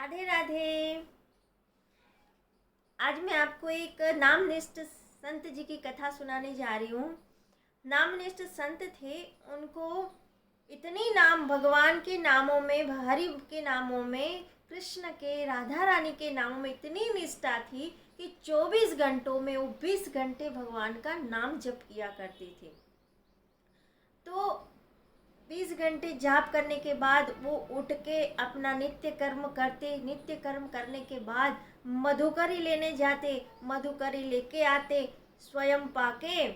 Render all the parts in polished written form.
राधे राधे। आज मैं आपको एक नामनिष्ठ संत जी की कथा सुनाने जा रही हूँ। नामनिष्ठ संत थे, उनको इतनी नाम भगवान के नामों में, हरि के नामों में, कृष्ण के, राधा रानी के नामों में इतनी निष्ठा थी कि 24 घंटों में वो 20 घंटे भगवान का नाम जप किया करती थी। तो 20 घंटे जाप करने के बाद वो उठ के अपना नित्य कर्म करने के बाद मधुकरी लेने जाते, मधुकरी लेके आते, स्वयं पाके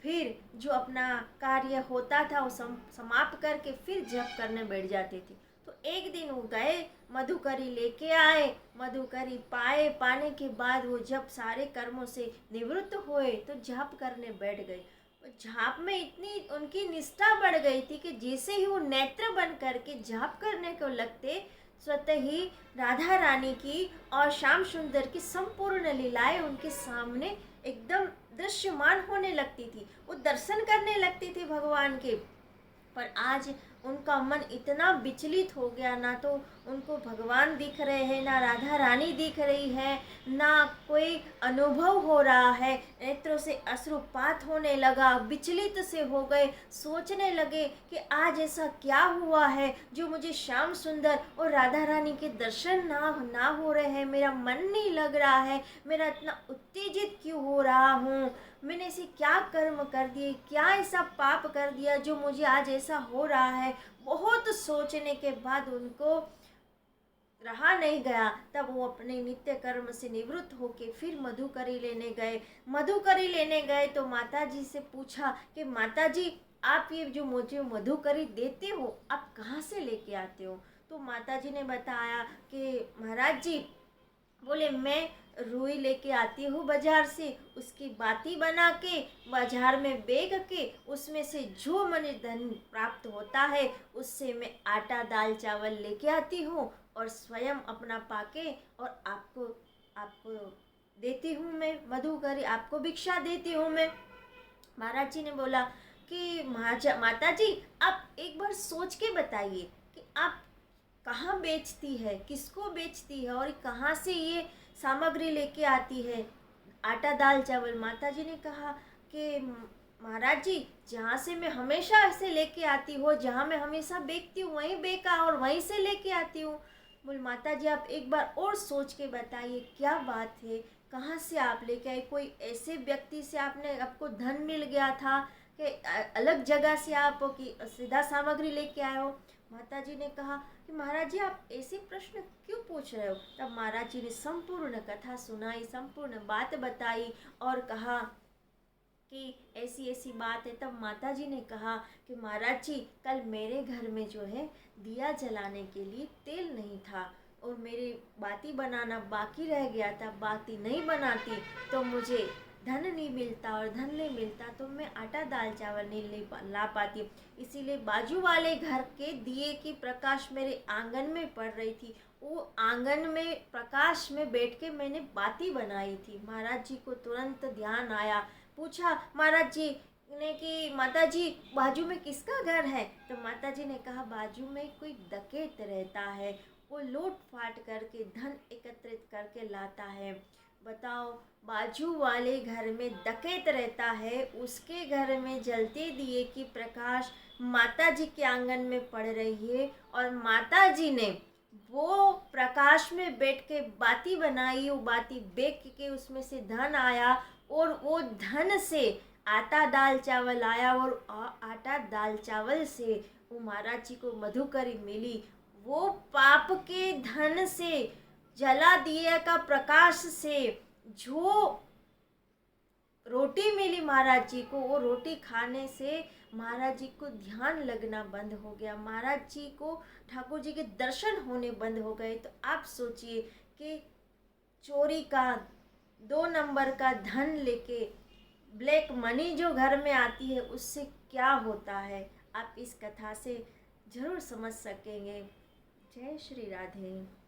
फिर जो अपना कार्य होता था वो समाप्त करके फिर जप करने बैठ जाते थे। तो एक दिन वो गए, मधुकरी लेके आए, मधुकरी पाने के बाद वो जब सारे कर्मों से निवृत्त हुए तो जाप करने बैठ गए। जाप में इतनी उनकी निष्ठा बढ़ गई थी कि जैसे ही वो नेत्र बन करके जाप करने को लगते, स्वतः ही राधा रानी की और श्याम सुंदर की संपूर्ण लीलाएं उनके सामने एकदम दृश्यमान होने लगती थी। वो दर्शन करने लगती थी भगवान के। पर आज उनका मन इतना विचलित हो गया, ना तो उनको भगवान दिख रहे हैं, ना राधा रानी दिख रही है, ना कोई अनुभव हो रहा है। नेत्रों से अश्रुपात होने लगा, विचलित से हो गए, सोचने लगे कि आज ऐसा क्या हुआ है जो मुझे श्याम सुंदर और राधा रानी के दर्शन ना हो रहे हैं। मेरा मन नहीं लग रहा है, मेरा इतना उत्तेजित क्यों हो रहा हूँ, मैंने ऐसे क्या कर्म कर दिए, क्या ऐसा पाप कर दिया जो मुझे आज ऐसा हो रहा है। बहुत सोचने के बाद उनको रहा नहीं गया, तब वो अपने नित्य कर्म से निवृत्त होके फिर मधुकरी लेने गए। मधुकरी लेने गए तो माता जी से पूछा कि माता जी, आप ये जो मुझे मधुकरी देते हो आप कहाँ से लेके आते हो। तो माता जी ने बताया कि महाराज जी, बोले मैं रुई लेके आती हूँ बाजार से, उसकी बाती बना के बाजार में बेच के उसमें से जो मुझे धन प्राप्त होता है उससे मैं आटा दाल चावल लेके आती हूँ और स्वयं अपना पाके और आपको आपको देती हूँ, मैं मधुकरी आपको भिक्षा देती हूँ मैं। महाराज जी ने बोला कि माता जी, आप एक बार सोच के बताइए कि आप कहाँ बेचती है, किसको बेचती है और कहाँ से ये सामग्री लेके आती है, आटा दाल चावल। माता जी ने कहा कि महाराज जी, जहाँ से मैं हमेशा ऐसे लेके आती हूँ, जहाँ मैं हमेशा बेचती हूँ वहीं बेचा और वहीं से लेके आती हूँ। बोल माता जी, आप एक बार और सोच के बताइए क्या बात है, कहाँ से आप लेके आए, कोई ऐसे व्यक्ति से आपको धन मिल गया था कि अलग जगह से आप की सीधा सामग्री लेके आए हो। माता जी ने कहा कि महाराज जी, आप ऐसे प्रश्न क्यों पूछ रहे हो। तब महाराज जी ने संपूर्ण कथा सुनाई, संपूर्ण बात बताई और कहा कि ऐसी ऐसी बात है। तब माता जी ने कहा कि महाराज जी, कल मेरे घर में जो है दिया जलाने के लिए तेल नहीं था और मेरे बाती बनाना बाकी रह गया था, बाती नहीं बनाती तो मुझे धन नहीं मिलता और धन नहीं मिलता तो मैं आटा दाल चावल नहीं ला पाती। इसीलिए बाजू वाले घर के दिए की प्रकाश मेरे आंगन में पड़ रही थी, वो आंगन में प्रकाश में बैठ के मैंने बाती बनाई थी। महाराज जी को तुरंत ध्यान आया। पूछा महाराज जी ने कि माता जी, बाजू में किसका घर है। तो माता जी ने कहा बाजू में कोई डकैत रहता है, वो लूट फाट करके धन एकत्रित करके लाता है। बताओ, बाजू वाले घर में डकैत रहता है, उसके घर में जलते दिए की प्रकाश माता जी के आंगन में पड़ रही है और माता जी ने वो प्रकाश में बैठ के बाती बनाई, वो बाती बेच के उसमें से धन आया और वो धन से आटा दाल चावल आया और आटा दाल चावल से वो महाराज जी को मधुकरी मिली। वो पाप के धन से, जला दिए का प्रकाश से जो रोटी मिली महाराज जी को, वो रोटी खाने से महाराज जी को ध्यान लगना बंद हो गया, महाराज जी को ठाकुर जी के दर्शन होने बंद हो गए। तो आप सोचिए कि चोरी का 2 नंबर का धन लेके ब्लैक मनी जो घर में आती है उससे क्या होता है, आप इस कथा से जरूर समझ सकेंगे। जय श्री राधे।